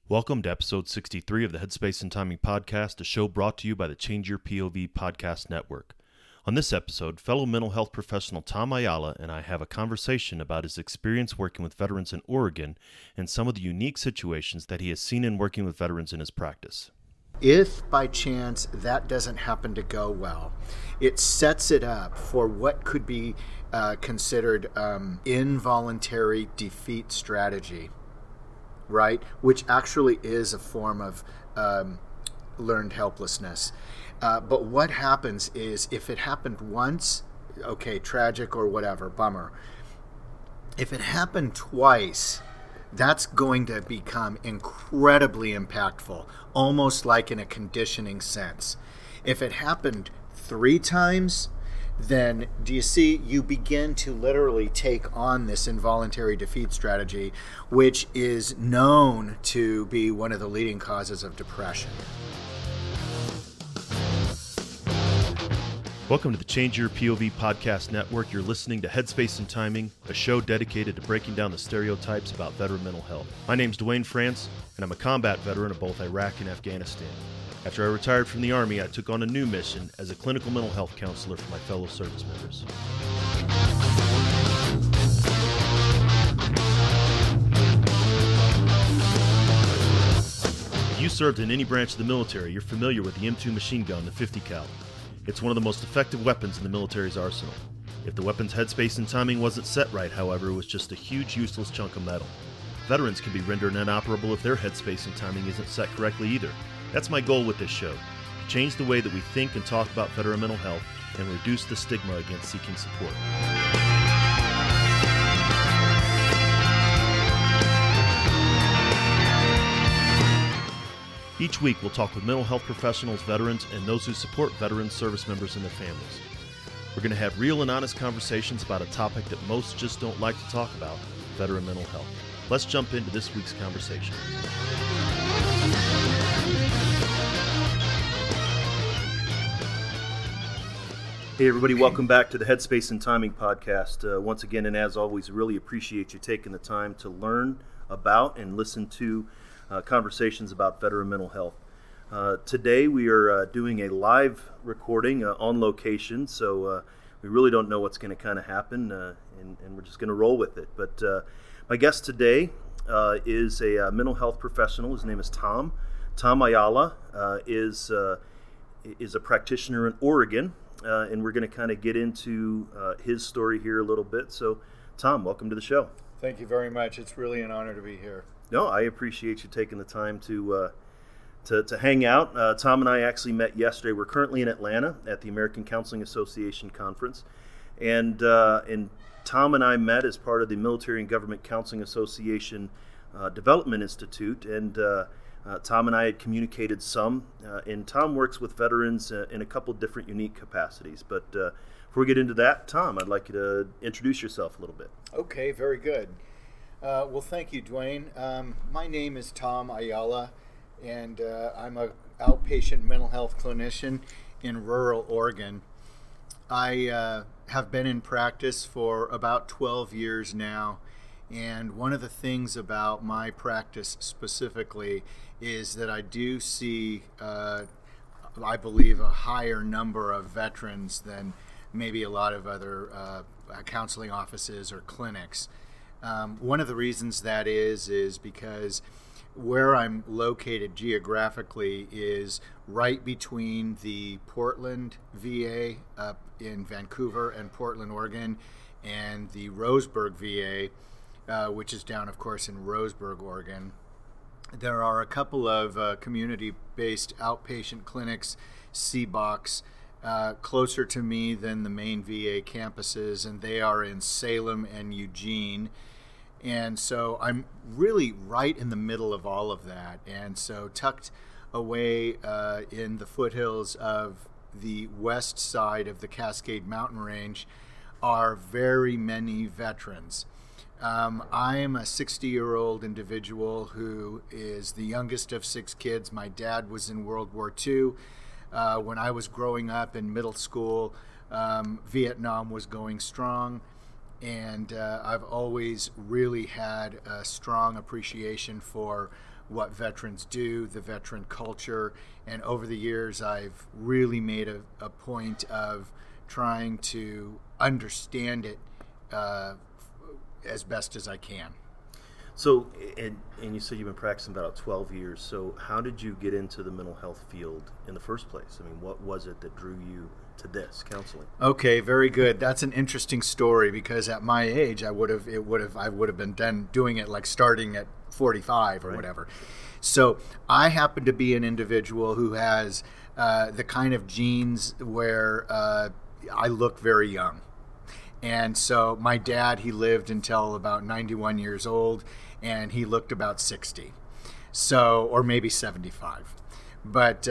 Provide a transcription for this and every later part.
Welcome to episode 63 of the Headspace and Timing podcast, a show brought to you by the Change Your POV podcast network. On this episode, fellow mental health professional Tom Ayala and I have a conversation about his experience working with veterans in Oregon and some of the unique situations that he has seen in working with veterans in his practice. If by chance that doesn't happen to go well, it sets it up for what could be considered involuntary defeat strategy, right? Which actually is a form of learned helplessness. But what happens is if it happened once, okay, tragic or whatever, bummer. If it happened twice, that's going to become incredibly impactful, almost like in a conditioning sense. If it happened 3 times, then do you see, you begin to literally take on this involuntary defeat strategy, which is known to be one of the leading causes of depression. Welcome to the Change Your POV podcast network. You're listening to Headspace and Timing, a show dedicated to breaking down the stereotypes about veteran mental health. My name's Dwayne France, and I'm a combat veteran of both Iraq and Afghanistan. After I retired from the Army, I took on a new mission as a clinical mental health counselor for my fellow service members. If you served in any branch of the military, you're familiar with the M2 machine gun, the 50 cal. It's one of the most effective weapons in the military's arsenal. If the weapon's headspace and timing wasn't set right, however, it was just a huge useless chunk of metal. Veterans can be rendered inoperable if their headspace and timing isn't set correctly either. That's my goal with this show, to change the way that we think and talk about veteran mental health and reduce the stigma against seeking support. Each week, we'll talk with mental health professionals, veterans, and those who support veterans, service members, and their families. We're going to have real and honest conversations about a topic that most just don't like to talk about, veteran mental health. Let's jump into this week's conversation. Hey everybody, welcome back to the Headspace and Timing podcast. Once again, and as always, really appreciate you taking the time to learn about and listen to conversations about veteran mental health. Today we are doing a live recording on location, so we really don't know what's going to kind of happen, and we're just going to roll with it. But my guest today is a mental health professional. His name is Tom. Tom Ayala is a practitioner in Oregon, and we're going to kind of get into his story here a little bit. So, Tom, welcome to the show. Thank you very much. It's really an honor to be here. No, I appreciate you taking the time to hang out. Tom and I actually met yesterday. We're currently in Atlanta at the American Counseling Association conference, and Tom and I met as part of the Military and Government Counseling Association Development Institute, and Tom and I had communicated some, and Tom works with veterans in a couple different unique capacities. But before we get into that, Tom, I'd like you to introduce yourself a little bit. Okay, very good. Well, thank you, Dwayne. My name is Tom Ayala, and I'm an outpatient mental health clinician in rural Oregon. I have been in practice for about 12 years now, and one of the things about my practice specifically is that I do see, I believe, a higher number of veterans than maybe a lot of other counseling offices or clinics. One of the reasons that is because where I'm located geographically is right between the Portland VA up in Vancouver and Portland, Oregon, and the Roseburg VA, which is down, of course, in Roseburg, Oregon. There are a couple of community-based outpatient clinics, CBOCs, closer to me than the main VA campuses, and they are in Salem and Eugene. And so I'm really right in the middle of all of that. And so tucked away in the foothills of the west side of the Cascade Mountain Range are very many veterans. I am a 60-year-old individual who is the youngest of 6 kids. My dad was in World War II. When I was growing up in middle school, Vietnam was going strong. And I've always really had a strong appreciation for what veterans do, the veteran culture, and over the years I've really made a point of trying to understand it as best as I can. So, and you said you've been practicing about 12 years. So how did you get into the mental health field in the first place? I mean, what was it that drew you to this counseling? Okay, very good. That's an interesting story because at my age, I would have been doing it like starting at 45 or whatever. So I happen to be an individual who has the kind of genes where I look very young. And so my dad, he lived until about 91 years old, and he looked about 60, so, or maybe 75. But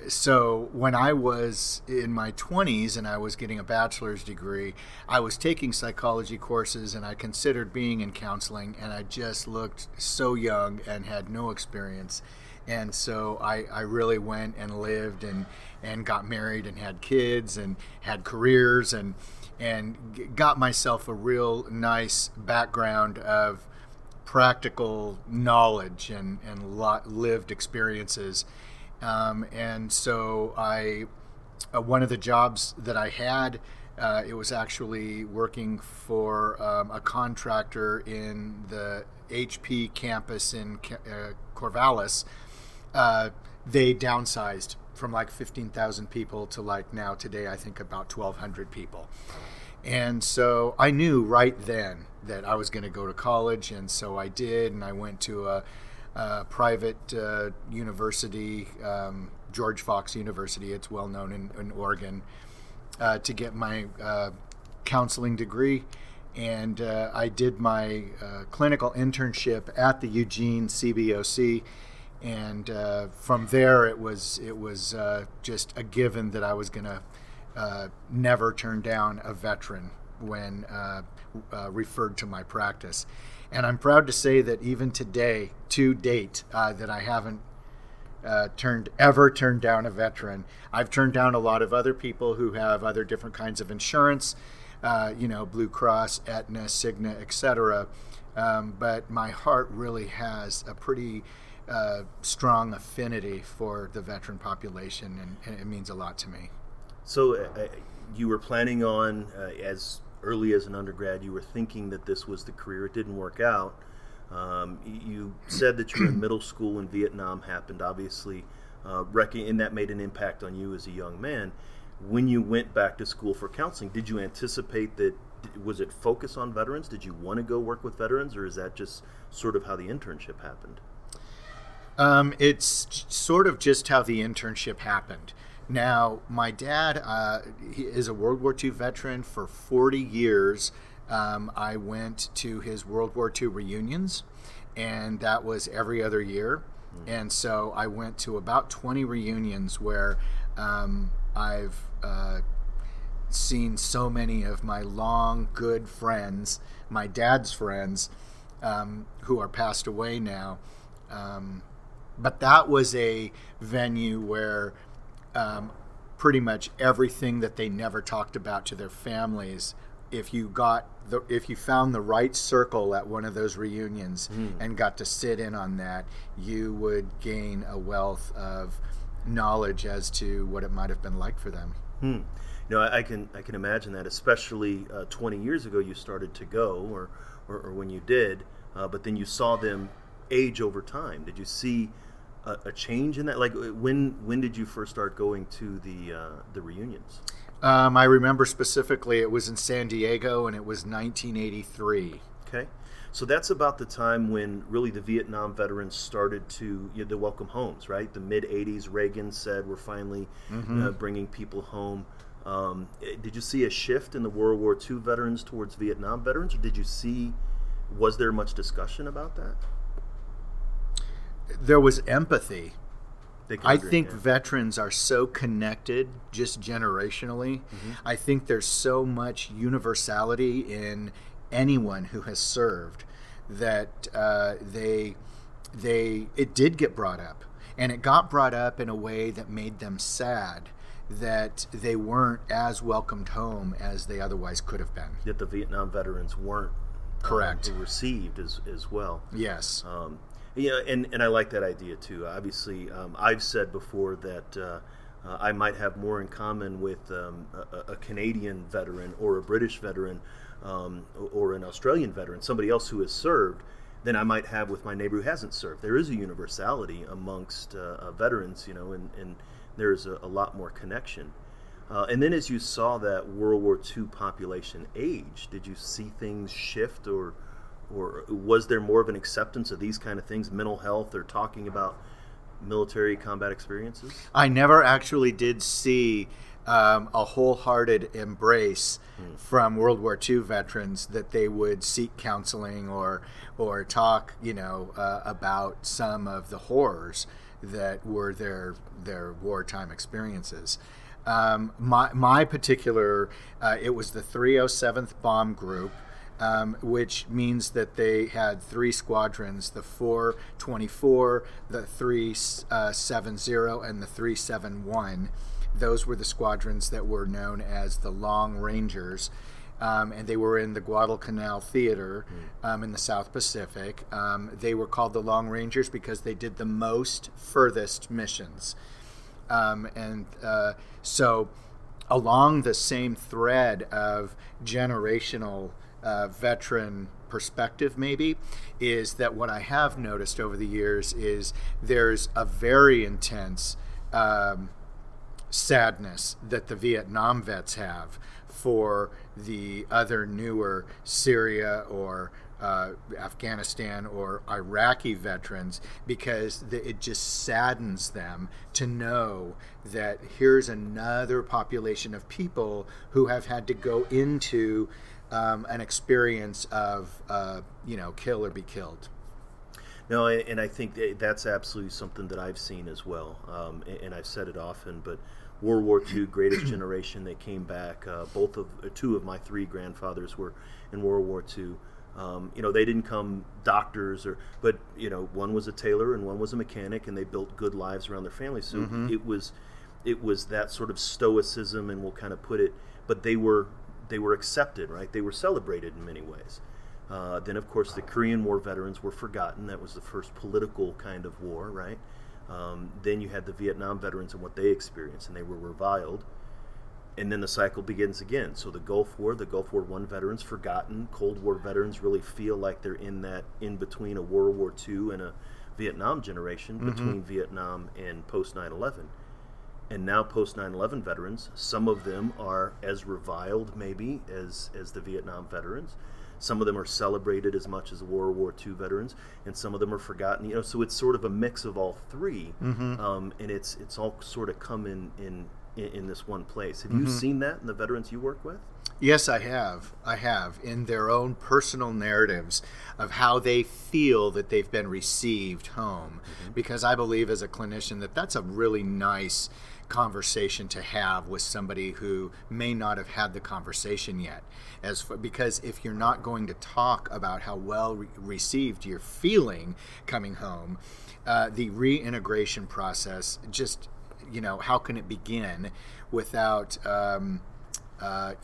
so when I was in my 20s and I was getting a bachelor's degree, I was taking psychology courses and I considered being in counseling, and I just looked so young and had no experience. And so I really went and lived and got married and had kids and had careers and got myself a real nice background of practical knowledge and lived experiences. And so one of the jobs that I had, it was actually working for a contractor in the HP campus in Corvallis. They downsized from like 15,000 people to like now today, I think about 1,200 people. And so I knew right then that I was going to go to college, and so I did, and I went to a private university, George Fox University. It's well known in Oregon, to get my counseling degree. And I did my clinical internship at the Eugene CBOC. And from there, it was just a given that I was going to never turn down a veteran when referred to my practice. And I'm proud to say that even today, to date, that I haven't turned down a veteran. I've turned down a lot of other people who have other different kinds of insurance, Blue Cross, Aetna, Cigna, etc. But my heart really has a pretty strong affinity for the veteran population, and it means a lot to me. So you were planning on, as early as an undergrad, you were thinking that this was the career. It didn't work out. You said that you were in middle school when Vietnam happened, obviously, and that made an impact on you as a young man. When you went back to school for counseling, did you anticipate that? Was it focus on veterans? Did you want to go work with veterans, or is that just sort of how the internship happened? It's sort of just how the internship happened. Now, my dad, he is a World War II veteran for 40 years. I went to his World War II reunions, and that was every other year. And so I went to about 20 reunions where I've seen so many of my long, good friends, my dad's friends, who are passed away now. But that was a venue where pretty much everything that they never talked about to their families, if you found the right circle at one of those reunions and got to sit in on that, you would gain a wealth of knowledge as to what it might have been like for them. No, I can imagine that, especially 20 years ago you started to go, or when you did, but then you saw them age over time. Did you see a change in that? Like, when did you first start going to the reunions? I remember specifically it was in San Diego, and it was 1983. Okay. So that's about the time when really the Vietnam veterans started to, the welcome homes, right? The mid-'80s, Reagan said we're finally bringing people home. Did you see a shift in the World War II veterans towards Vietnam veterans, or was there much discussion about that? There was empathy. I think veterans are so connected just generationally. I think there's so much universality in anyone who has served that it did get brought up, and it got brought up in a way that made them sad that they weren't as welcomed home as they otherwise could have been. That the Vietnam veterans weren't correct received as well. Yes. Yeah, and I like that idea too. Obviously, I've said before that I might have more in common with a Canadian veteran or a British veteran or an Australian veteran, somebody else who has served, than I might have with my neighbor who hasn't served. There is a universality amongst veterans, and there's a lot more connection. And then as you saw that World War II population age, did you see things shift, or was there more of an acceptance of these kind of things, mental health, or talking about military combat experiences? I never actually did see a wholehearted embrace from World War II veterans that they would seek counseling or talk, about some of the horrors that were their wartime experiences. My particular, it was the 307th Bomb Group, which means that they had 3 squadrons, the 424, the 370, and the 371. Those were the squadrons that were known as the Long Rangers, and they were in the Guadalcanal Theater in the South Pacific. They were called the Long Rangers because they did the most furthest missions. So along the same thread of generational veteran perspective, maybe, is that what I have noticed over the years is there's a very intense sadness that the Vietnam vets have for the other newer Syria or Afghanistan or Iraqi veterans, because it just saddens them to know that here's another population of people who have had to go into an experience of kill or be killed. No, and I think that's absolutely something that I've seen as well, and I've said it often, but World War II, greatest generation, they came back. Two of my 3 grandfathers were in World War II. They didn't come doctors, but one was a tailor and one was a mechanic, and they built good lives around their families. So it was that sort of stoicism, and we'll kind of put it, but they were accepted, right? They were celebrated in many ways. Then, of course, the Korean War veterans were forgotten. That was the first political kind of war, right? Then you had the Vietnam veterans and what they experienced, and they were reviled. And then the cycle begins again. So the Gulf War I veterans forgotten. Cold War veterans really feel like they're in that in between a World War II and a Vietnam generation, between Vietnam and post 9/11. And now post 9/11 veterans, some of them are as reviled maybe as the Vietnam veterans. Some of them are celebrated as much as the World War II veterans, and some of them are forgotten. So it's sort of a mix of all 3, and it's all sort of come in this one place. Have you seen that in the veterans you work with? Yes, I have. In their own personal narratives of how they feel that they've been received home. Because I believe as a clinician that's a really nice conversation to have with somebody who may not have had the conversation yet. Because if you're not going to talk about how well received you're feeling coming home, the reintegration process just, how can it begin without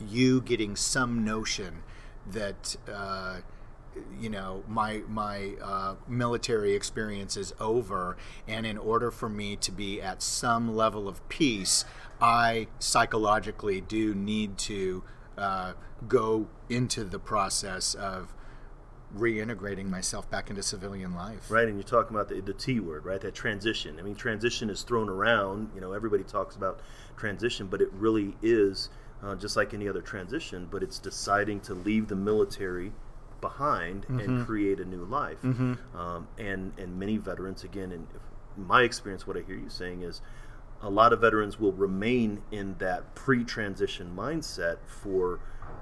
you getting some notion that my military experience is over, and in order for me to be at some level of peace, I psychologically do need to go into the process of reintegrating myself back into civilian life. Right, and you're talking about the T word, right? That transition. I mean, transition is thrown around. Everybody talks about transition, but it really is just like any other transition, but it's deciding to leave the military behind and create a new life. And many veterans, again, in my experience, what I hear you saying is a lot of veterans will remain in that pre-transition mindset for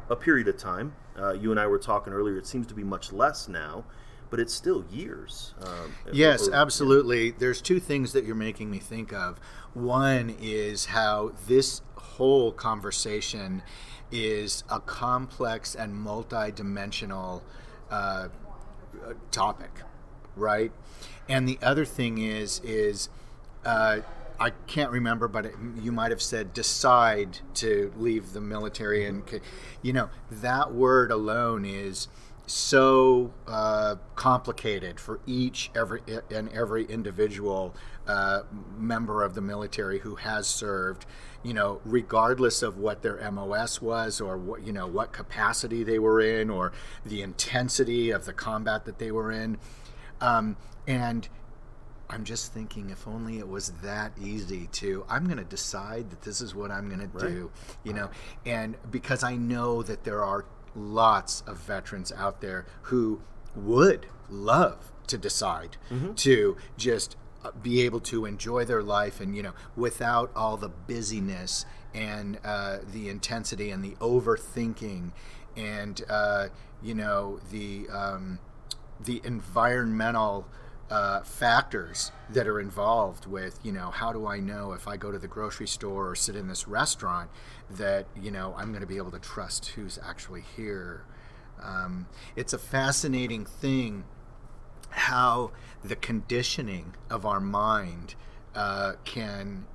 a period of time. You and I were talking earlier, it seems to be much less now, but it's still years. Yes, absolutely. There's 2 things that you're making me think of. One is how this whole conversation is a complex and multi-dimensional topic, right? And the other thing is I can't remember, but you might have said decide to leave the military, and that word alone is so complicated for every individual member of the military who has served, regardless of what their MOS was, or what capacity they were in, or the intensity of the combat that they were in. And I'm just thinking, if only it was that easy I'm going to decide that this is what I'm going to do, and because I know that there are lots of veterans out there who would love to decide to just be able to enjoy their life, and without all the busyness and the intensity and the overthinking and the environmental factors that are involved with, how do I know if I go to the grocery store or sit in this restaurant that, I'm going to be able to trust who's actually here. It's a fascinating thing how the conditioning of our mind can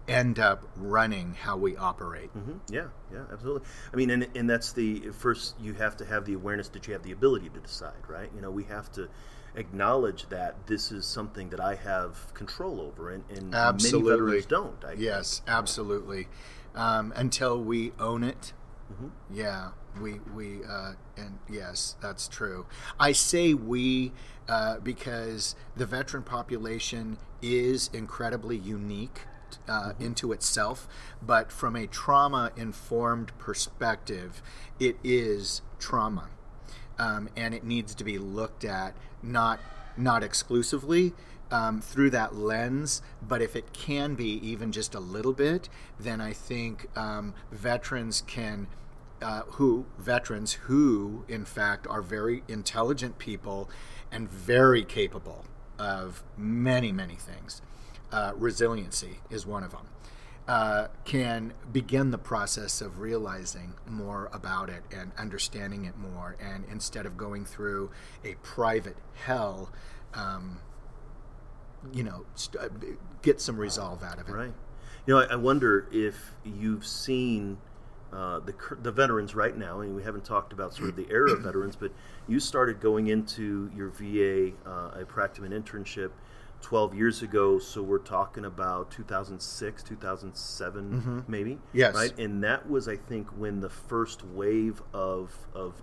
end up running how we operate. Yeah, absolutely. I mean, and that's first, you have to have the awareness that you have the ability to decide, right? We have to acknowledge that this is something that I have control over, and many veterans don't. Yes, absolutely. Until we own it. Yeah, and yes, that's true. I say we because the veteran population is incredibly unique into itself, but from a trauma-informed perspective, it is trauma. And it needs to be looked at not exclusively through that lens, but if it can be even just a little bit, then I think veterans who in fact are very intelligent people and very capable of many things. Resiliency is one of them. Can begin the process of realizing more about it and understanding it more, and instead of going through a private hell, get some resolve out of it. Right. I wonder if you've seen the veterans right now, and we haven't talked about sort of the era of veterans, but you started going into your VA, a practicum internship 12 years ago, so we're talking about 2006, 2007, maybe? Yes. Right? And that was, I think, when the first wave of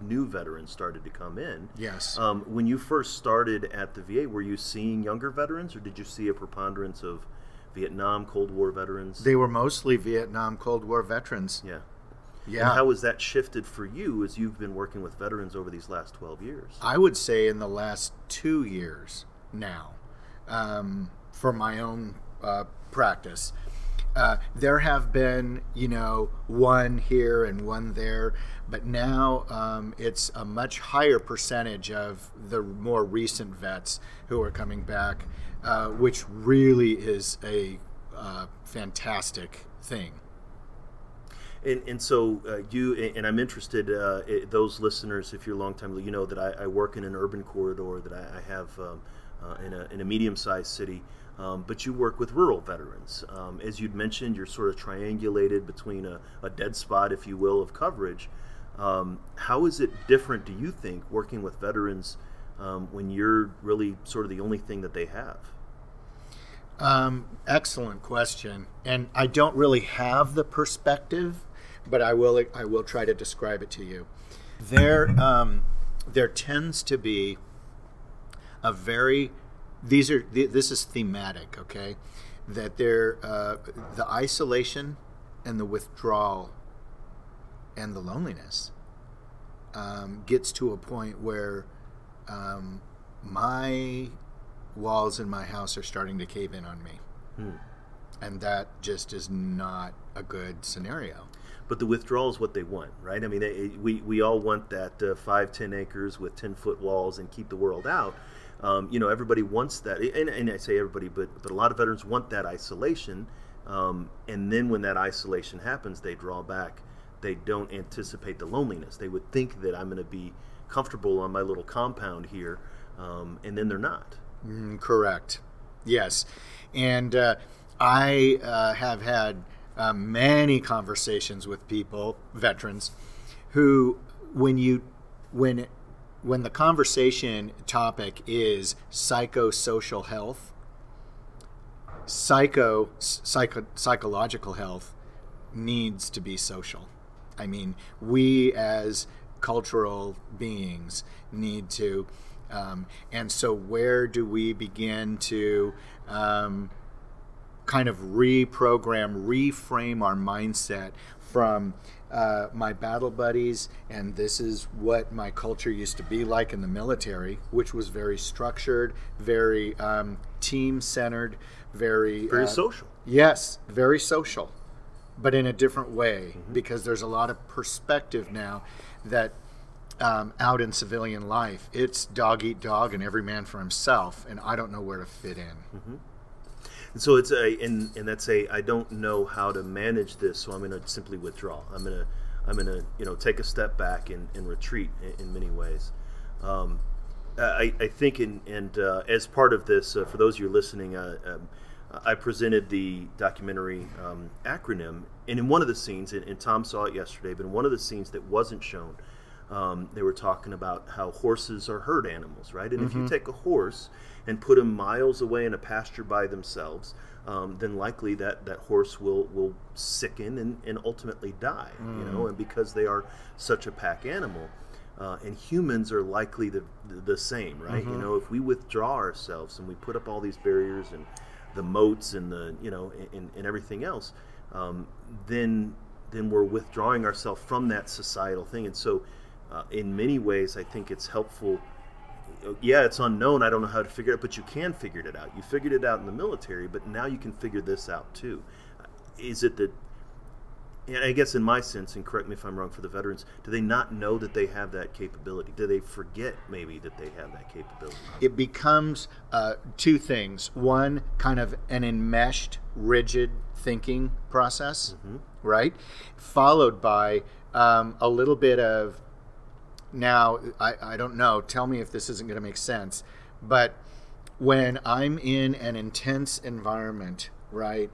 new veterans started to come in. Yes. When you first started at the VA, were you seeing younger veterans, or did you see a preponderance of Vietnam, Cold War veterans? They were mostly Vietnam, Cold War veterans. Yeah. Yeah. And how has that shifted for you as you've been working with veterans over these last 12 years? I would say in the last 2 years now. For my own practice. There have been, one here and one there, but now it's a much higher percentage of the more recent vets who are coming back, which really is a fantastic thing. And so and I'm interested, those listeners, if you're a long time, that I work in an urban corridor, that I have in a medium-sized city, but you work with rural veterans. As you'd mentioned, you're sort of triangulated between a dead spot, if you will, of coverage. How is it different, do you think, working with veterans when you're really sort of the only thing that they have? Excellent question. And I don't really have the perspective, but I will try to describe it to you. There tends to be this is thematic, okay? That the isolation and the withdrawal and the loneliness gets to a point where my walls in my house are starting to cave in on me. And that just is not a good scenario. But the withdrawal is what they want, right? I mean, we all want that 5-10 acres with 10-foot walls and keep the world out. Everybody wants that, and I say everybody, but a lot of veterans want that isolation, and then when that isolation happens, they draw back. They don't anticipate the loneliness. They would think that I'm going to be comfortable on my little compound here, and then they're not. Correct. Yes, and I have had many conversations with people, veterans, who when when the conversation topic is psychosocial health, psychological health needs to be social. I mean, we as cultural beings need to, and so where do we begin to kind of reframe our mindset from my battle buddies, and this is what my culture used to be like in the military, which was very structured, very team-centered, very social. Yes, very social, but in a different way, because there's a lot of perspective now that out in civilian life, it's dog eat dog and every man for himself, and I don't know where to fit in. And so it's I don't know how to manage this, so I'm going to simply withdraw. I'm going to take a step back and retreat in many ways. I think as part of this, for those of you listening, I presented the documentary acronym, and in one of the scenes, and Tom saw it yesterday, but in one of the scenes that wasn't shown, they were talking about how horses are herd animals, right? And if you take a horse and put them miles away in a pasture by themselves, then likely that horse will sicken and ultimately die, and because they are such a pack animal. And humans are likely the same, right? If we withdraw ourselves and we put up all these barriers and the moats and and everything else, then we're withdrawing ourselves from that societal thing. And so in many ways, I think it's helpful. Yeah, it's unknown. I don't know how to figure it out, but you can figure it out. You figured it out in the military, but now you can figure this out too. Is it that, and I guess in my sense, and correct me if I'm wrong for the veterans, do they not know that they have that capability? Do they forget maybe that they have that capability? It becomes two things. One, kind of an enmeshed, rigid thinking process, right? Followed by a little bit of, now, I don't know, tell me if this isn't going to make sense, but when I'm in an intense environment, right,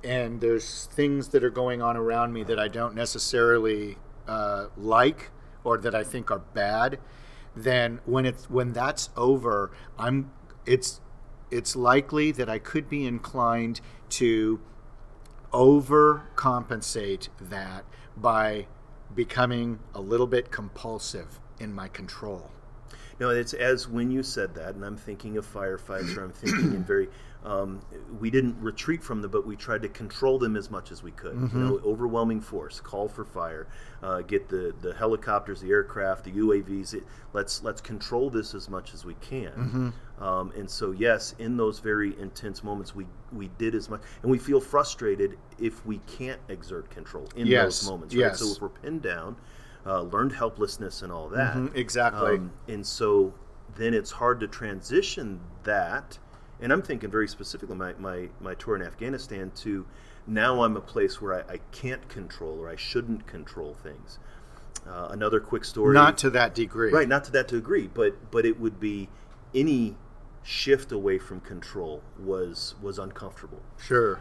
and there's things that are going on around me that I don't necessarily like or that I think are bad, then when that's over, it's likely that I could be inclined to overcompensate that by becoming a little bit compulsive in my control. No, it's as when you said that, and I'm thinking of firefights, or I'm thinking in very, we didn't retreat from them, but we tried to control them as much as we could. Overwhelming force, call for fire, get the helicopters, the aircraft, the UAVs. Let's control this as much as we can. And so, yes, in those very intense moments, we did as much, and we feel frustrated if we can't exert control in those moments. Right? Yes. So if we're pinned down, learned helplessness and all that. Exactly. And so then it's hard to transition that. And I'm thinking very specifically my tour in Afghanistan to now I'm a place where I can't control or I shouldn't control things. Another quick story. Not to that degree. Right, not to that degree. But it would be any shift away from control was uncomfortable. Sure.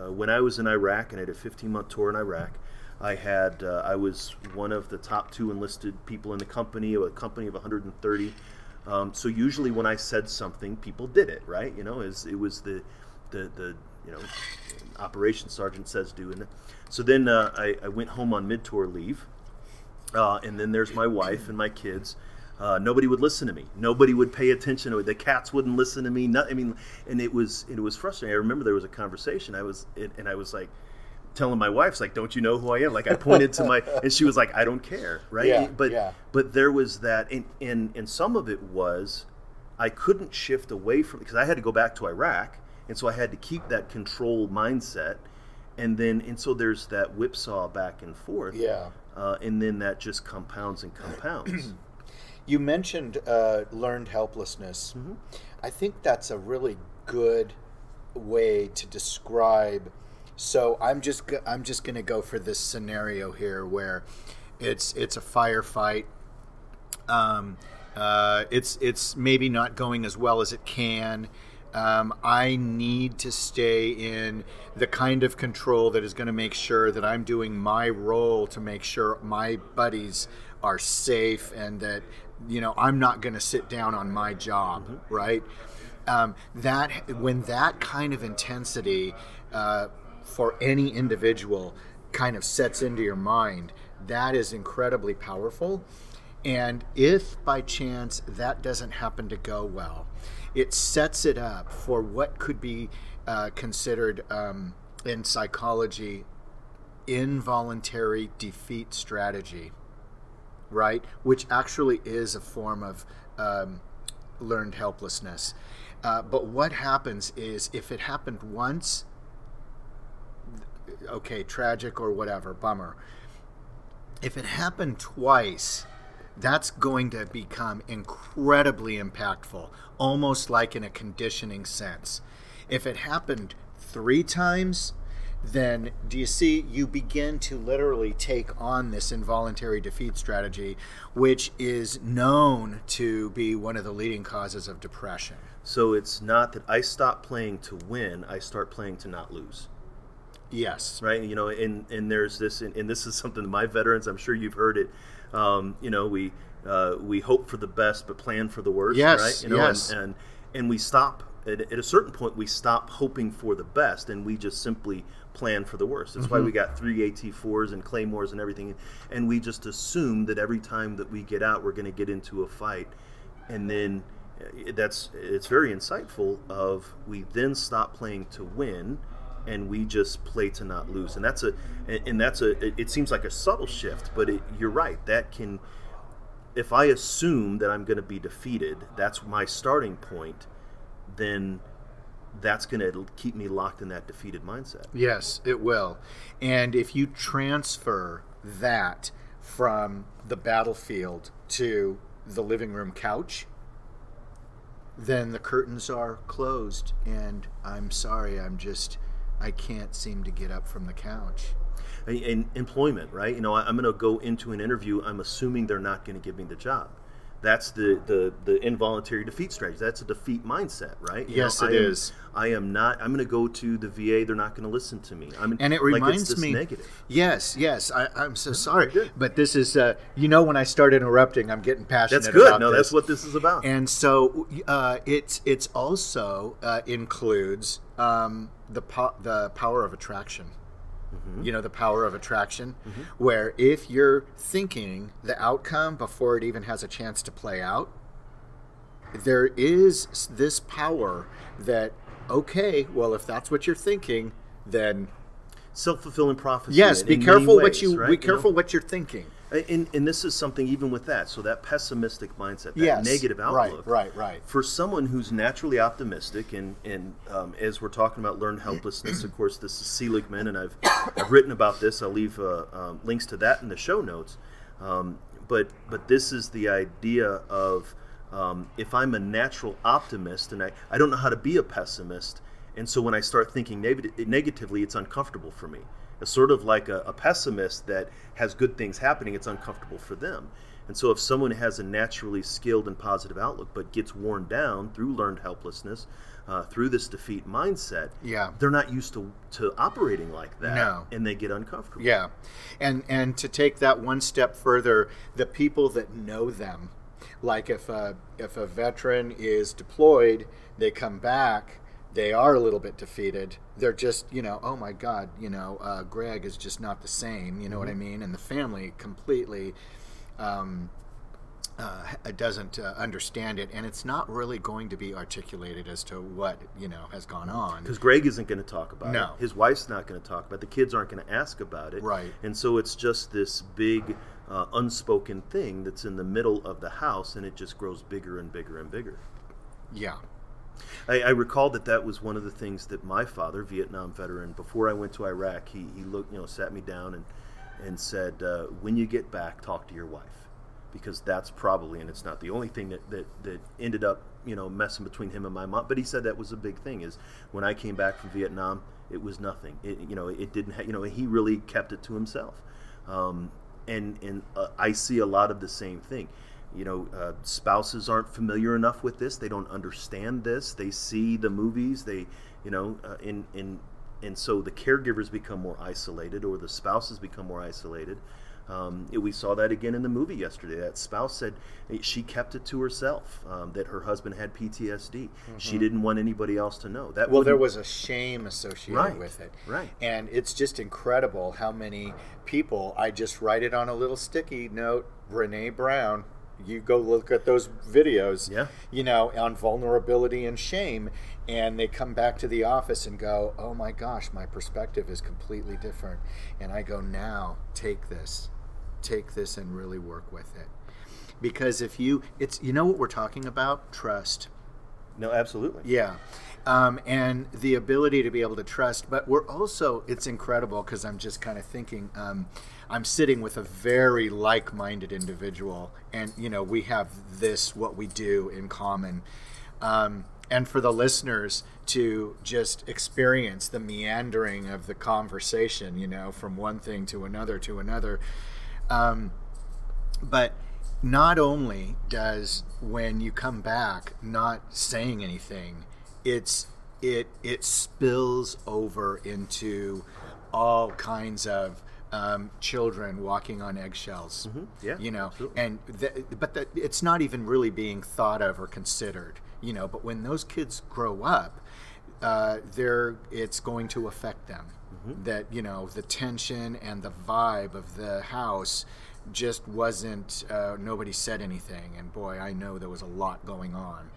When I was in Iraq and I had a 15-month tour in Iraq, I was one of the top 2 enlisted people in the company, a company of 130. So usually when I said something, people did it, right? It was the operations sergeant says do. And so then I went home on mid-tour leave, and then there's my wife and my kids. Nobody would listen to me. Nobody would pay attention to it. The cats wouldn't listen to me. And it was frustrating. I remember there was a conversation. I was like, telling my wife, like, don't you know who I am? Like, I pointed to and she was like, I don't care, right? Yeah, but there was that, and some of it was, I couldn't shift away from, because I had to go back to Iraq, and so I had to keep that control mindset, and so there's that whipsaw back and forth, and then that just compounds and compounds. You mentioned learned helplessness. I think that's a really good way to describe. So I'm just going to go for this scenario here where it's a firefight. It's maybe not going as well as it can. I need to stay in the kind of control that is going to make sure that I'm doing my role to make sure my buddies are safe and that, I'm not going to sit down on my job, right? That when that kind of intensity for any individual kind of sets into your mind, that is incredibly powerful. And if by chance that doesn't happen to go well, it sets it up for what could be considered in psychology involuntary defeat strategy, right? Which actually is a form of learned helplessness. But what happens is if it happened once, okay, tragic or whatever, bummer. If it happened twice, that's going to become incredibly impactful, almost like in a conditioning sense. If it happened 3 times, then do you see, you begin to literally take on this involuntary defeat strategy, which is known to be one of the leading causes of depression. So it's not that I stop playing to win, I start playing to not lose. Yes. Right? And there's this, and this is something that my veterans, I'm sure you've heard it, we hope for the best but plan for the worst, yes, right? Yes. And we stop, at a certain point, we stop hoping for the best and we just simply plan for the worst. That's why we got 3 AT4s and Claymores and everything. And we just assume that every time that we get out, we're going to get into a fight. And then it's very insightful we then stop playing to win and we just play to not lose. And it seems like a subtle shift, but you're right. That can, if I assume that I'm going to be defeated, that's my starting point, then that's going to keep me locked in that defeated mindset. Yes, it will. And if you transfer that from the battlefield to the living room couch, then the curtains are closed and I'm sorry, I can't seem to get up from the couch. In employment, right? I'm going to go into an interview, I'm assuming they're not going to give me the job. That's the involuntary defeat strategy. That's a defeat mindset, right? Yes, it is. I am not. I'm going to go to the VA. They're not going to listen to me. And it reminds me. Negative. Yes. I'm so sorry, but this is. When I start interrupting, I'm getting passionate. That's good. About No, this. that's what this is about. And so it's also includes the power of attraction. The power of attraction, where if you're thinking the outcome before it even has a chance to play out, there is this power that, okay, well, if that's what you're thinking, then self-fulfilling prophecy. Yes, be careful what you're thinking. And this is something even with that. So that pessimistic mindset, that negative outlook. Right. For someone who's naturally optimistic, and as we're talking about learned helplessness, of course, this is Seligman, and I've written about this. I'll leave links to that in the show notes. But this is the idea of if I'm a natural optimist and I don't know how to be a pessimist, and so when I start thinking negatively, it's uncomfortable for me. It's sort of like a pessimist that has good things happening, it's uncomfortable for them. And so if someone has a naturally skilled and positive outlook but gets worn down through learned helplessness, through this defeat mindset, they're not used to operating like that. No. And they get uncomfortable. Yeah. And to take that one step further, the people that know them, like if a veteran is deployed, they come back, they are a little bit defeated. They're just, oh my God, Greg is just not the same, you know what I mean? And the family completely doesn't understand it. And it's not really going to be articulated as to what, has gone on. Because Greg isn't going to talk about No. it. His wife's not going to talk about it. The kids aren't going to ask about it. Right. And so it's just this big unspoken thing that's in the middle of the house, and it just grows bigger and bigger and bigger. Yeah. I recall that was one of the things that my father, Vietnam veteran, before I went to Iraq, he looked, sat me down and said, when you get back, talk to your wife, because that's probably, and it's not the only thing that ended up, messing between him and my mom. But he said that was a big thing. Is when I came back from Vietnam, it was nothing. It didn't. He really kept it to himself. And I see a lot of the same thing. Spouses aren't familiar enough with this. They don't understand this. They see the movies. They, and so the caregivers become more isolated, or the spouses become more isolated. We saw that again in the movie yesterday. That spouse said she kept it to herself, that her husband had PTSD. She didn't want anybody else to know. Well, there was a shame associated with it. Right. And it's just incredible how many people, I just write it on a little sticky note, Brene Brown, you go look at those videos, on vulnerability and shame, and they come back to the office and go, oh my gosh, my perspective is completely different. And I go, now take this and really work with it. Because if you know what we're talking about? Trust. No, absolutely. Yeah. And the ability to be able to trust, but we're also, it's incredible because I'm just kind of thinking, I'm sitting with a very like-minded individual, and we have what we do in common. And for the listeners to just experience the meandering of the conversation, from one thing to another. But not only does, when you come back not saying anything, it spills over into all kinds of children walking on eggshells. Absolutely. But it's not even really being thought of or considered. But when those kids grow up, it's going to affect them. That the tension and the vibe of the house just wasn't. Nobody said anything, and boy, I know there was a lot going on.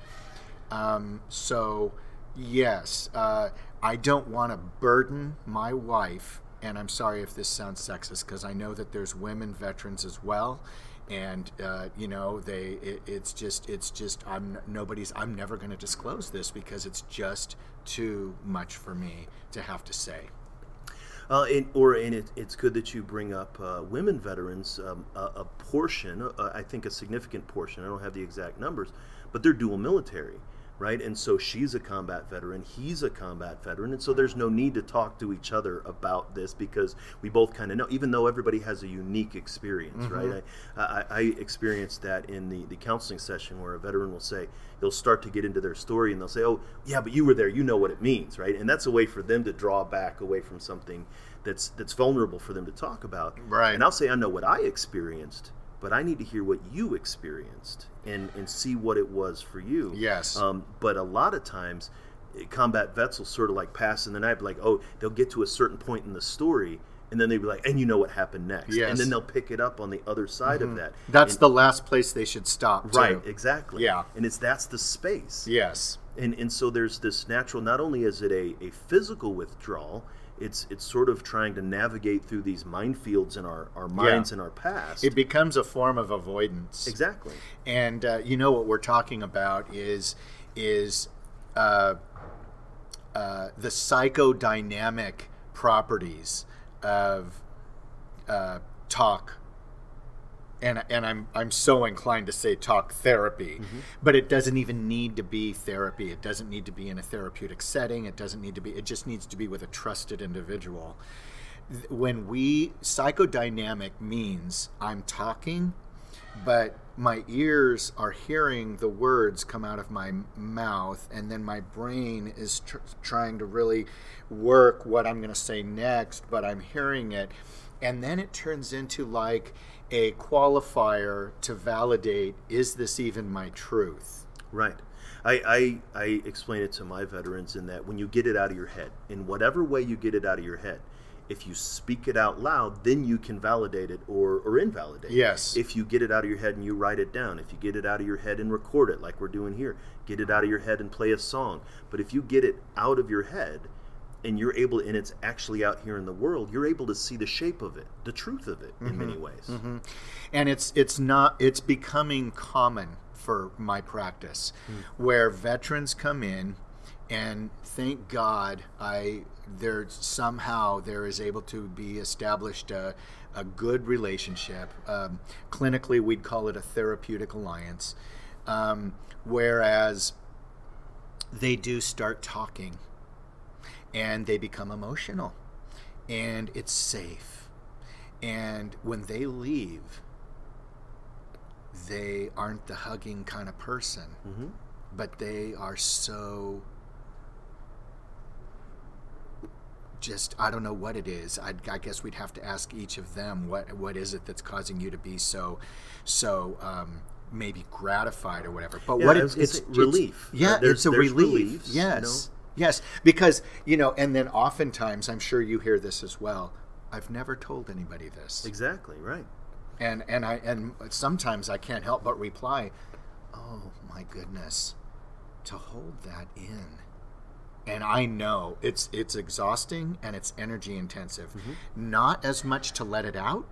So yes, I don't want to burden my wife, and I'm sorry if this sounds sexist, because I know that there's women veterans as well. And it's just I'm never going to disclose this because it's just too much for me to have to say. It's good that you bring up women veterans. A portion, I think a significant portion, I don't have the exact numbers, but they're dual military, right? And so she's a combat veteran, he's a combat veteran, and so there's no need to talk to each other about this because we both kind of know, even though everybody has a unique experience, right? I experienced that in the counseling session where a veteran will say, they'll start to get into their story and they'll say, oh, yeah, but you were there, you know what it means, right? And that's a way for them to draw back away from something that's vulnerable for them to talk about. Right. And I'll say, I know what I experienced, but I need to hear what you experienced and see what it was for you. Yes. But a lot of times, combat vets will sort of like pass in the night, like, oh, they'll get to a certain point in the story, and then they'll be like, and you know what happened next. Yes. And then they'll pick it up on the other side of that. That's the last place they should stop, too. Right, exactly. Yeah. And that's the space. Yes. And so there's this natural, not only is it a physical withdrawal, it's sort of trying to navigate through these minefields in our minds and our past. It becomes a form of avoidance. Exactly. And what we're talking about is the psychodynamic properties of talk. And I'm so inclined to say talk therapy, but it doesn't even need to be therapy. It doesn't need to be in a therapeutic setting. It just needs to be with a trusted individual. Psychodynamic means I'm talking, but my ears are hearing the words come out of my mouth, and then my brain is trying to really work what I'm going to say next, but I'm hearing it. And then it turns into like a qualifier to validate, is this even my truth? Right. I explain it to my veterans in that when you get it out of your head, in whatever way you get it out of your head, if you speak it out loud, then you can validate it or invalidate it. Yes. If you get it out of your head and you write it down, if you get it out of your head and record it like we're doing here, get it out of your head and play a song. But if you get it out of your head, and you're able, and it's actually out here in the world, you're able to see the shape of it, the truth of it in many ways. And it's becoming common for my practice, where veterans come in, and thank God there is able to be established a good relationship. Clinically, we'd call it a therapeutic alliance, whereas they do start talking. And they become emotional, and it's safe. And when they leave, they aren't the hugging kind of person, but they are so I don't know what it is. I guess we'd have to ask each of them what is it that's causing you to be so maybe gratified or whatever. But what it's relief. It's a relief. Reliefs, yes. Yes, because, and then oftentimes, I'm sure you hear this as well, I've never told anybody this. Exactly, right. And sometimes I can't help but reply, oh my goodness, to hold that in. And I know it's exhausting and it's energy intensive. Mm-hmm. Not as much to let it out,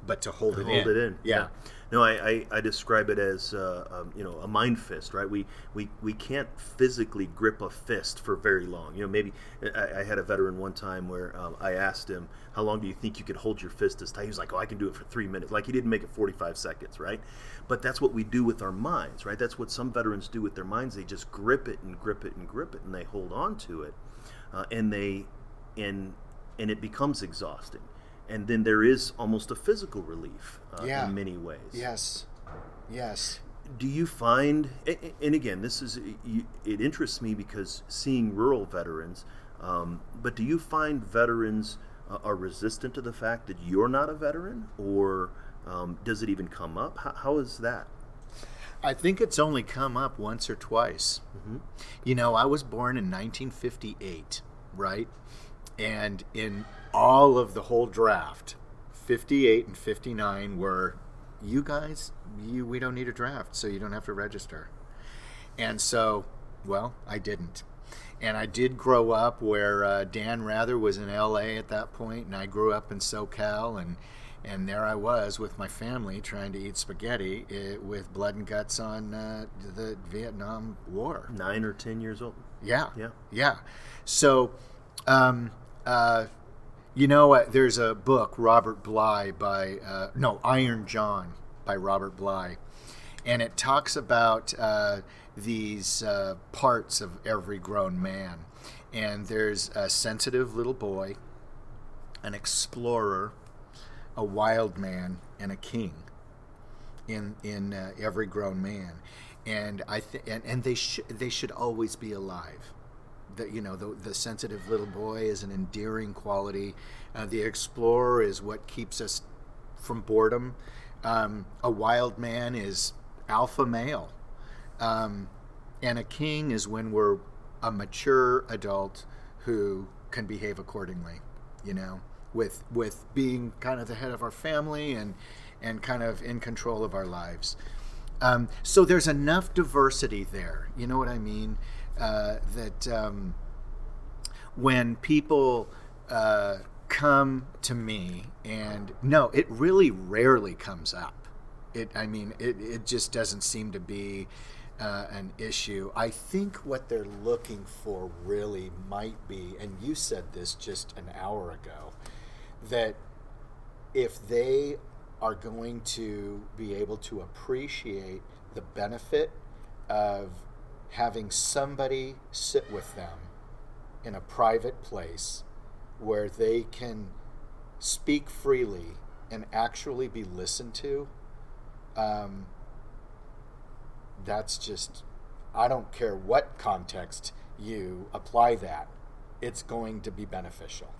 but to hold it in. Yeah. No, I describe it as a mind fist, right? We can't physically grip a fist for very long. Maybe I had a veteran one time where I asked him, how long do you think you could hold your fist this tight? He was like, I can do it for 3 minutes. Like, he didn't make it 45 seconds, right? But that's what we do with our minds, right? That's what some veterans do with their minds. They just grip it and grip it and grip it, and they hold on to it, and it becomes exhausting. And then there is almost a physical relief in many ways. Yes. Do you find, and again, it interests me because seeing rural veterans, but do you find veterans are resistant to the fact that you're not a veteran, or does it even come up? How is that? I think it's only come up once or twice. Mm-hmm. I was born in 1958, right? And in all of the whole draft, 58 and 59 were, you guys, we don't need a draft, so you don't have to register. And so, well, I didn't. And I did grow up where Dan Rather was in L.A. at that point, and I grew up in SoCal, and there I was with my family trying to eat spaghetti with blood and guts on the Vietnam War. 9 or 10 years old? Yeah. So, there's a book, Robert Bly Iron John by Robert Bly, and it talks about these parts of every grown man. And there's a sensitive little boy, an explorer, a wild man, and a king in every grown man. And and they should always be alive. The sensitive little boy is an endearing quality. The explorer is what keeps us from boredom. A wild man is alpha male. And a king is when we're a mature adult who can behave accordingly, with being kind of the head of our family and kind of in control of our lives. So there's enough diversity there. You know what I mean? That when people come to me, and no, it really rarely comes up. It just doesn't seem to be an issue. I think what they're looking for really might be, and you said this just an hour ago, that if they are going to be able to appreciate the benefit of having somebody sit with them in a private place where they can speak freely and actually be listened to, that's just, I don't care what context you apply that, it's going to be beneficial.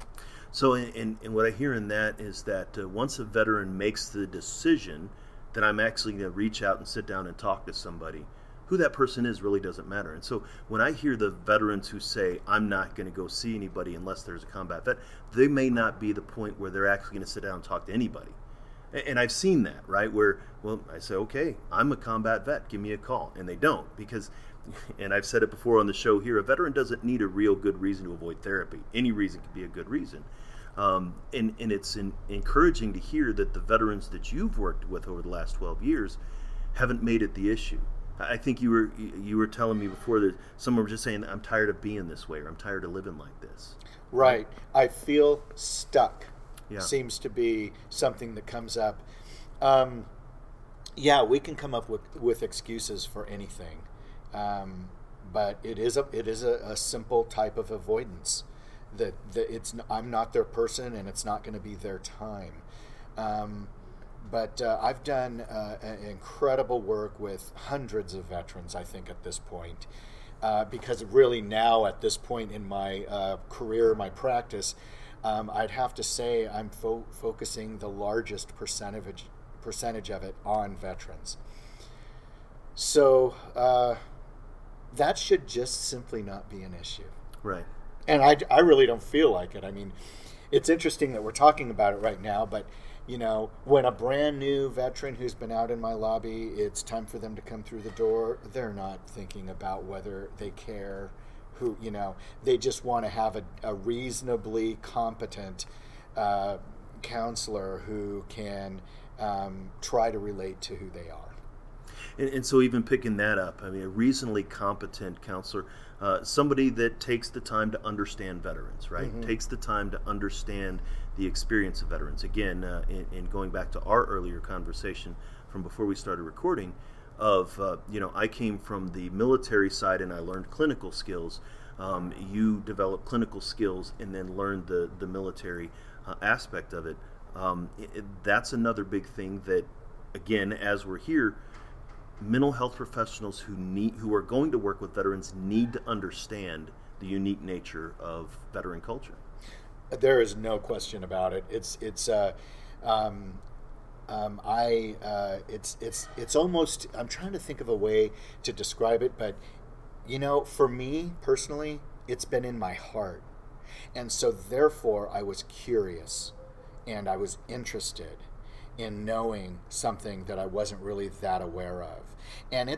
So, and what I hear in that is that once a veteran makes the decision that I'm actually going to reach out and sit down and talk to somebody, who that person is really doesn't matter. And so when I hear the veterans who say, I'm not going to go see anybody unless there's a combat vet, they may not be the point where they're actually going to sit down and talk to anybody. And I've seen that, right? Where, well, I say, okay, I'm a combat vet, give me a call. And they don't, because, and I've said it before on the show here, a veteran doesn't need a real good reason to avoid therapy. Any reason could be a good reason. And it's encouraging to hear that the veterans that you've worked with over the last 12 years haven't made it the issue. I think you were telling me before that someone was just saying, I'm tired of being this way, or I'm tired of living like this. Right. I feel stuck. Yeah. Seems to be something that comes up. We can come up with excuses for anything, but it is a simple type of avoidance. That I'm not their person, and it's not going to be their time. But I've done incredible work with hundreds of veterans, I think, at this point. because really now at this point in my career, my practice, I'd have to say I'm focusing the largest percentage of it on veterans. So that should just simply not be an issue. Right. And I really don't feel like it. I mean, it's interesting that we're talking about it right now, but you know, when a brand new veteran who's been out in my lobby, it's time for them to come through the door, they're not thinking about whether they care who, you know, they just want to have a reasonably competent counselor who can try to relate to who they are. And so even picking that up, I mean, a reasonably competent counselor, somebody that takes the time to understand veterans, right? Mm-hmm. Takes the time to understand the experience of veterans. Again, in going back to our earlier conversation from before we started recording, of, you know, I came from the military side and I learned clinical skills. You develop clinical skills and then learn the military aspect of it. That's another big thing that, again, as we're here, mental health professionals who are going to work with veterans need to understand the unique nature of veteran culture. There is no question about it. It's almost, I'm trying to think of a way to describe it, but you know, for me personally, it's been in my heart. And so therefore I was curious and I was interested in knowing something that I wasn't really that aware of. And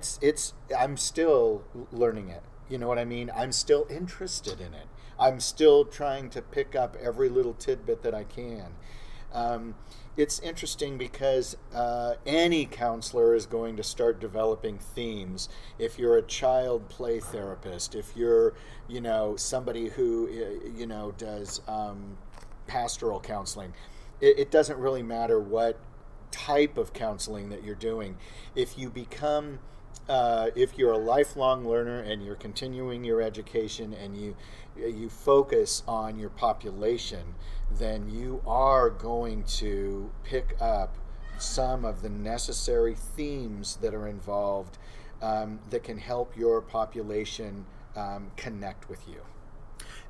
I'm still learning it. You know what I mean? I'm still interested in it. I'm still trying to pick up every little tidbit that I can. It's interesting because any counselor is going to start developing themes. If you're a child play therapist, if you're, you know, somebody who, you know, does pastoral counseling, it doesn't really matter what type of counseling that you're doing. If you become, if you're a lifelong learner and you're continuing your education and you focus on your population, then you are going to pick up some of the necessary themes that are involved that can help your population connect with you.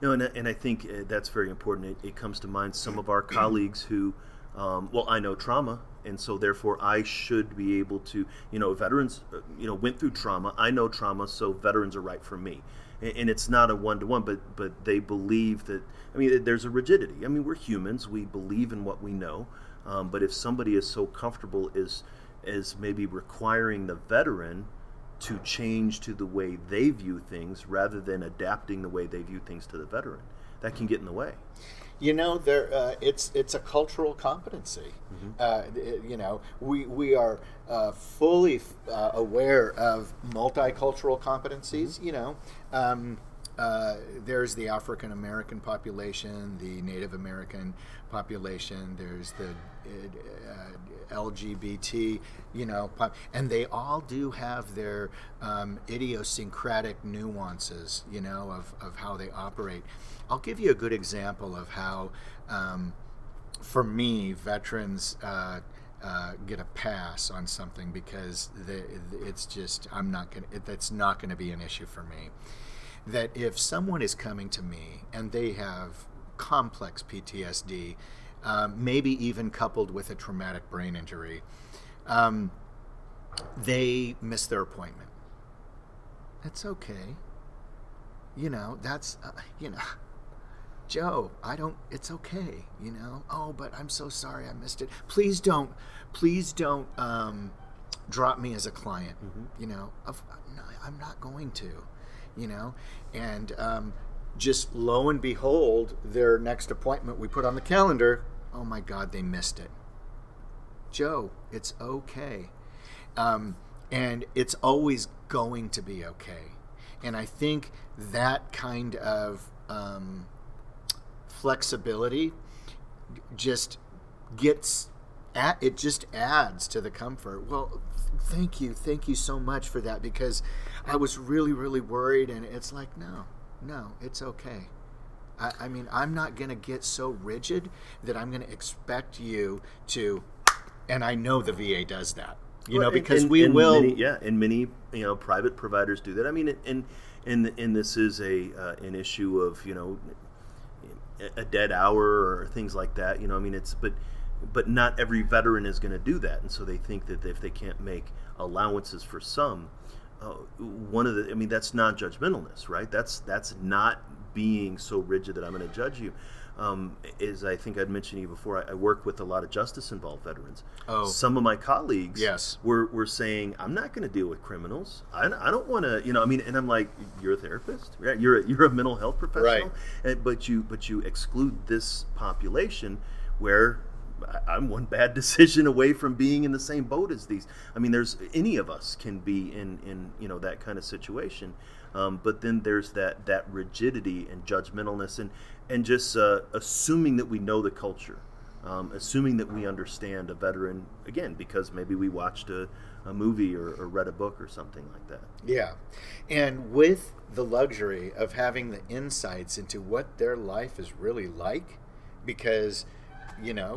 No, and I think that's very important. It comes to mind some of our colleagues who, well, I know trauma, and so therefore I should be able to, you know, veterans, you know, went through trauma. I know trauma, so veterans are right for me. And it's not a one-to-one, but they believe that, I mean, there's a rigidity. I mean, we're humans. We believe in what we know. But if somebody is so comfortable as maybe requiring the veteran to change to the way they view things rather than adapting the way they view things to the veteran, that can get in the way. You know, it's a cultural competency. Mm-hmm. You know, we are fully aware of multicultural competencies. Mm-hmm. You know, there's the African American population, the Native American population. There's the LGBT. You know, and they all do have their idiosyncratic nuances. You know, of how they operate. I'll give you a good example of how, for me, veterans get a pass on something because it's just that's not going to be an issue for me. That if someone is coming to me and they have complex PTSD, maybe even coupled with a traumatic brain injury, they miss their appointment. That's okay. You know, that's, you know, Joe, it's okay, you know. Oh, but I'm so sorry I missed it. Please don't drop me as a client, mm-hmm. You know. No, I'm not going to, you know. And just lo and behold, their next appointment we put on the calendar, oh my God, they missed it. Joe, it's okay. And it's always going to be okay. And I think that kind of flexibility just adds to the comfort. Well, thank you so much for that, because I was really, really worried, and it's like, no, it's okay. I mean, I'm not going to get so rigid that I'm going to expect you to, and I know the VA does that. You know, because many, you know, private providers do that. I mean, and and this is an issue of, a dead hour or things like that. I mean, but not every veteran is going to do that, and so they think that if they can't make allowances for some, that's non-judgmentalness, right? That's not being so rigid that I'm going to judge you. As I think I'd mentioned to you before, I work with a lot of justice-involved veterans. Oh. Some of my colleagues Yes. were saying, I'm not going to deal with criminals. I don't want to, and I'm like, you're a therapist, right? You're a mental health professional, right? But you exclude this population where I'm one bad decision away from being in the same boat as these. I mean, any of us can be in that kind of situation. But then there's that rigidity and judgmentalness and just assuming that we know the culture, assuming that we understand a veteran, again, because maybe we watched a movie or read a book or something like that. Yeah. And with the luxury of having the insights into what their life is really like, because,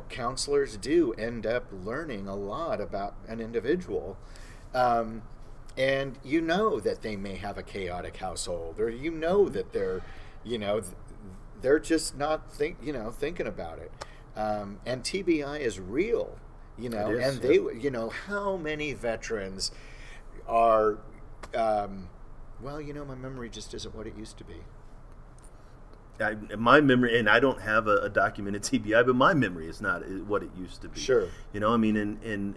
counselors do end up learning a lot about an individual. And that they may have a chaotic household, or that they're just not thinking about it. And TBI is real, and they, how many veterans are, my memory just isn't what it used to be. My memory, and I don't have a documented TBI, but my memory is not what it used to be. Sure. And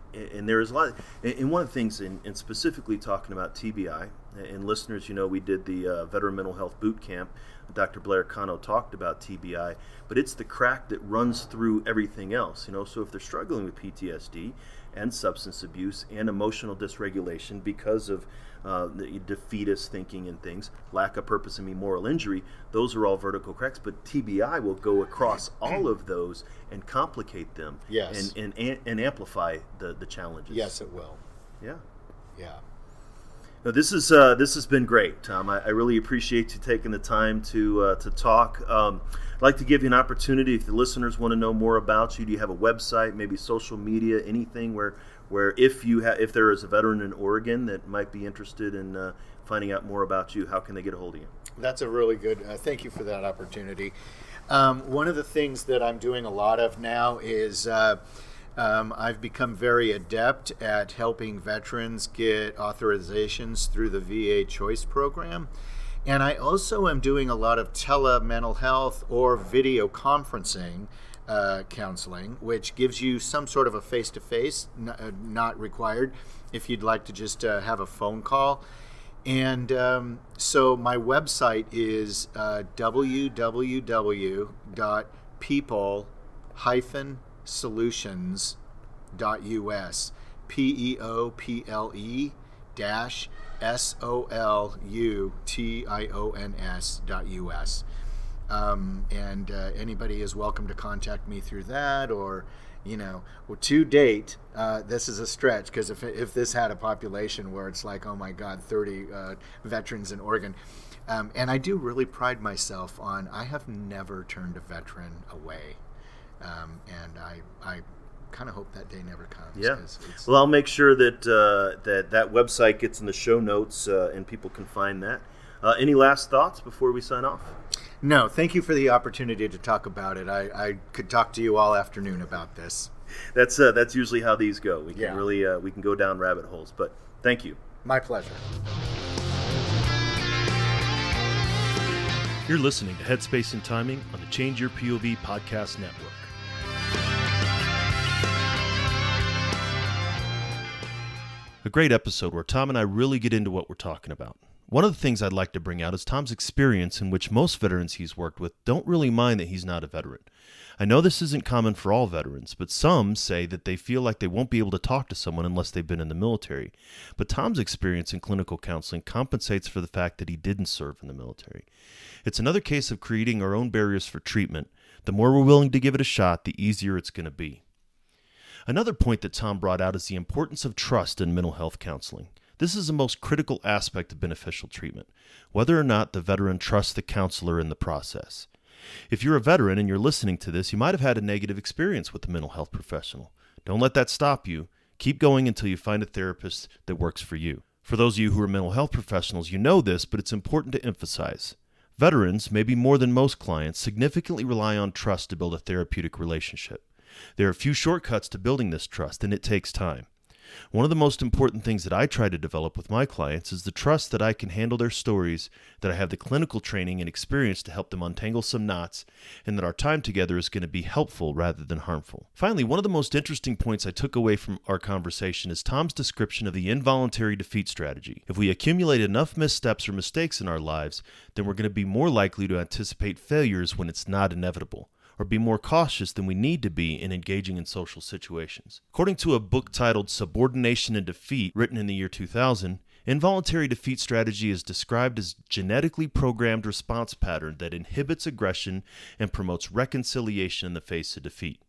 there is a lot, and one of the things, and specifically talking about TBI, and listeners, we did the Veteran Mental Health Boot Camp. Dr. Blair Cano talked about TBI, but it's the crack that runs through everything else, so if they're struggling with PTSD and substance abuse and emotional dysregulation because of the defeatist thinking and things, lack of purpose and moral injury, those are all vertical cracks, but TBI will go across all of those and complicate them. Yes. and amplify the challenges. Yes, it will. Yeah. Yeah. No, this has been great, Tom. I really appreciate you taking the time to talk. I'd like to give you an opportunity, if the listeners want to know more about you. Do you have a website, maybe social media, anything where if there is a veteran in Oregon that might be interested in finding out more about you, how can they get a hold of you? That's a really good. Thank you for that opportunity. One of the things that I'm doing a lot of now is. I've become very adept at helping veterans get authorizations through the VA Choice program. And I also am doing a lot of tele-mental health or video conferencing counseling, which gives you some sort of a face-to-face, not required, if you'd like to just have a phone call. And so my website is www.people-solutions.us, PEOPLE-SOLUTIONS.us. And anybody is welcome to contact me through that, or to date, this is a stretch, because if this had a population where it's like, oh my God, 30 veterans in Oregon, and I do really pride myself on, I have never turned a veteran away, and I kind of hope that day never comes. Yeah. Well, I'll make sure that that website gets in the show notes and people can find that. Any last thoughts before we sign off? No, thank you for the opportunity to talk about it. I could talk to you all afternoon about this. That's usually how these go. We can really we can go down rabbit holes, but thank you. My pleasure. You're listening to Headspace and Timing on the Change Your POV Podcast Network. A great episode where Tom and I really get into what we're talking about. One of the things I'd like to bring out is Tom's experience, in which most veterans he's worked with don't really mind that he's not a veteran. I know this isn't common for all veterans, but some say that they feel like they won't be able to talk to someone unless they've been in the military. But Tom's experience in clinical counseling compensates for the fact that he didn't serve in the military. It's another case of creating our own barriers for treatment. The more we're willing to give it a shot, the easier it's going to be. Another point that Tom brought out is the importance of trust in mental health counseling. This is the most critical aspect of beneficial treatment, whether or not the veteran trusts the counselor in the process. If you're a veteran and you're listening to this, you might have had a negative experience with a mental health professional. Don't let that stop you. Keep going until you find a therapist that works for you. For those of you who are mental health professionals, you know this, but it's important to emphasize. Veterans, maybe more than most clients, significantly rely on trust to build a therapeutic relationship. There are a few shortcuts to building this trust, and it takes time. One of the most important things that I try to develop with my clients is the trust that I can handle their stories, that I have the clinical training and experience to help them untangle some knots, and that our time together is going to be helpful rather than harmful. Finally, one of the most interesting points I took away from our conversation is Tom's description of the involuntary defeat strategy. If we accumulate enough missteps or mistakes in our lives, then we're going to be more likely to anticipate failures when it's not inevitable, or be more cautious than we need to be in engaging in social situations. According to a book titled Subordination and Defeat, written in the year 2000, involuntary defeat strategy is described as a genetically programmed response pattern that inhibits aggression and promotes reconciliation in the face of defeat.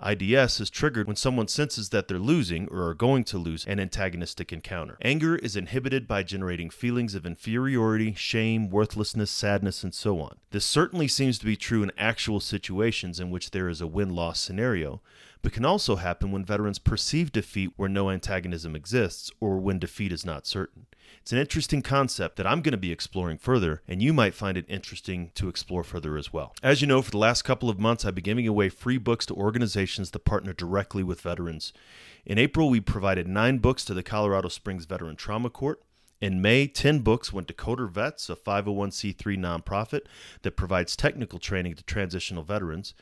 IDS is triggered when someone senses that they're losing or are going to lose an antagonistic encounter. Anger is inhibited by generating feelings of inferiority, shame, worthlessness, sadness, and so on. This certainly seems to be true in actual situations in which there is a win-loss scenario, but can also happen when veterans perceive defeat where no antagonism exists or when defeat is not certain. It's an interesting concept that I'm going to be exploring further, and you might find it interesting to explore further as well. As you know, for the last couple of months, I've been giving away free books to organizations that partner directly with veterans. In April, we provided 9 books to the Colorado Springs Veteran Trauma Court. In May, 10 books went to Coder Vets, a 501c3 nonprofit that provides technical training to transitional veterans.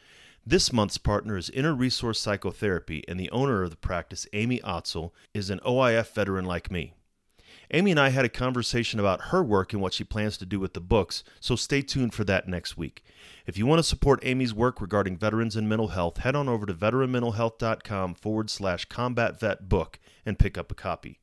This month's partner is Inner Resource Psychotherapy, and the owner of the practice, Amy Otzel, is an OIF veteran like me. Amy and I had a conversation about her work and what she plans to do with the books, so stay tuned for that next week. If you want to support Amy's work regarding veterans and mental health, head on over to veteranmentalhealth.com/combatvetbook and pick up a copy.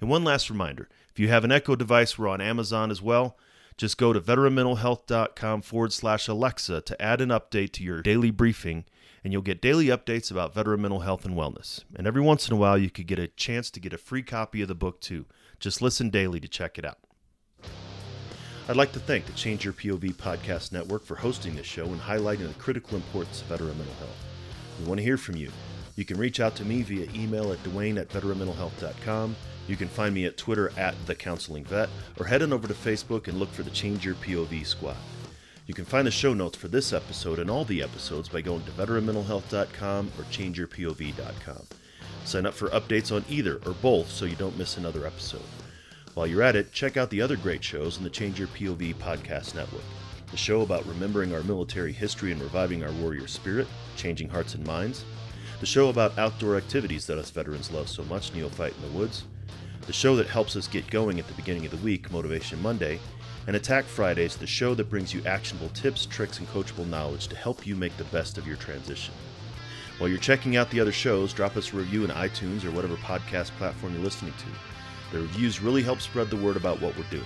And one last reminder, if you have an Echo device, we're on Amazon as well. Just go to veteranmentalhealth.com/Alexa to add an update to your daily briefing, and you'll get daily updates about veteran mental health and wellness. And every once in a while, you could get a chance to get a free copy of the book too. Just listen daily to check it out. I'd like to thank the Change Your POV Podcast Network for hosting this show and highlighting the critical importance of veteran mental health. We want to hear from you. You can reach out to me via email at dwayne@veteranmentalhealth.com. You can find me at Twitter @TheCounselingVet, or head on over to Facebook and look for the Change Your POV Squad. You can find the show notes for this episode and all the episodes by going to veteranmentalhealth.com or changeyourpov.com. Sign up for updates on either or both so you don't miss another episode. While you're at it, check out the other great shows in the Change Your POV Podcast Network. The show about remembering our military history and reviving our warrior spirit, changing hearts and minds. The show about outdoor activities that us veterans love so much, Neophyte in the Woods. The show that helps us get going at the beginning of the week, Motivation Monday. And Attack Fridays, the show that brings you actionable tips, tricks, and coachable knowledge to help you make the best of your transition. While you're checking out the other shows, drop us a review in iTunes or whatever podcast platform you're listening to. The reviews really help spread the word about what we're doing.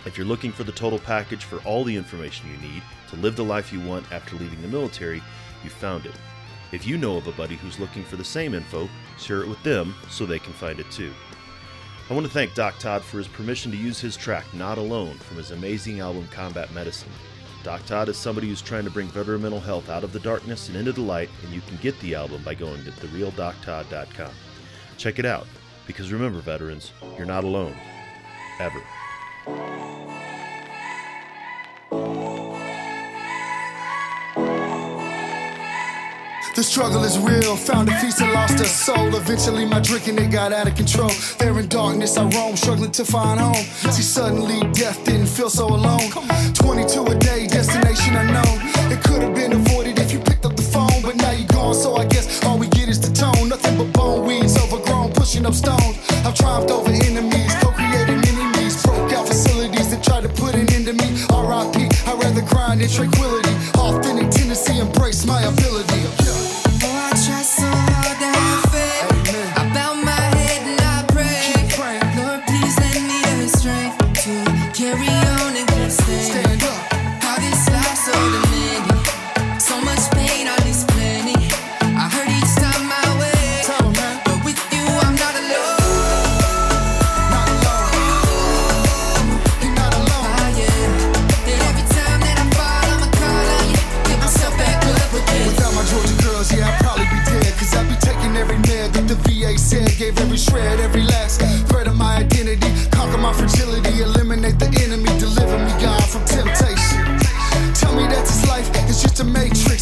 If you're looking for the total package for all the information you need to live the life you want after leaving the military, you found it. If you know of a buddy who's looking for the same info, share it with them so they can find it too. I want to thank Doc Todd for his permission to use his track, Not Alone, from his amazing album, Combat Medicine. Doc Todd is somebody who's trying to bring veteran mental health out of the darkness and into the light, and you can get the album by going to therealdoctodd.com. Check it out, because remember, veterans, you're not alone. Ever. The struggle is real, found a feast and lost a soul. Eventually my drinking, it got out of control. There in darkness I roam, struggling to find home. See, suddenly death didn't feel so alone. 22 a day, destination unknown. It could have been avoided if you picked up the phone, but now you're gone, so I guess all we get is the tone. Nothing but bone weeds, overgrown, pushing up stones. I've triumphed over enemies, co-created enemies. Broke out facilities that tried to put an end to me. R.I.P. I'd rather grind in tranquility. Authentic tendency, embrace my ability. I try so hard to have faith. I bow my head and I pray. Lord, please lend me the strength to carry on and keep standing. How this life's so demanding, so much pain on this planet. I hurt each time I wait, but with you I'm not alone. You're not alone. Yeah. And every time that I fall, I'ma call on you, get myself back up again. Without my Georgia girl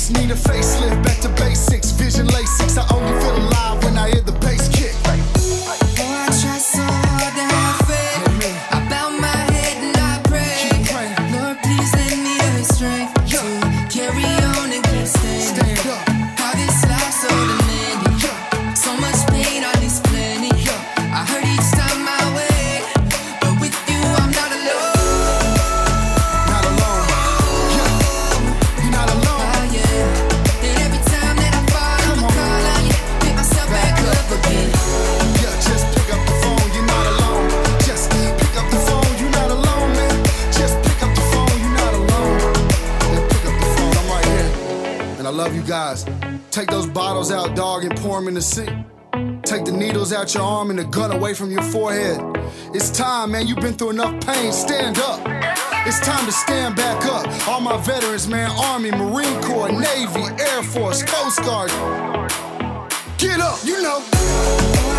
fix, need a facelift, back to basics, vision LASIX. I only feel alive when I hear the bass kick. Oh, I try so hard to have faith. I bow my head and I pray. Lord, please lend me the strength to carry on and keep standing. How this life's so demanding, so much pain on this planet. I hurt each time I wait, but with you I'm not alone. Not alone. You're not alone. Oh yeah, and every time that I fall, I'ma call on you, pick myself back up again. Yeah, just pick up the phone, you're not alone. Just pick up the phone, you're not alone, man. Just pick up the phone, you're not alone. Yeah, pick up the phone, I'm right here. And I love you guys. Take those bottles out, dog, and pour them in the sink. Take the needles out your arm and the gun away from your forehead. It's time, man, you've been through enough pain, stand up. It's time to stand back up. All my veterans, man, Army, Marine Corps, Navy, Air Force, Coast Guard. Get up, you know. Oh,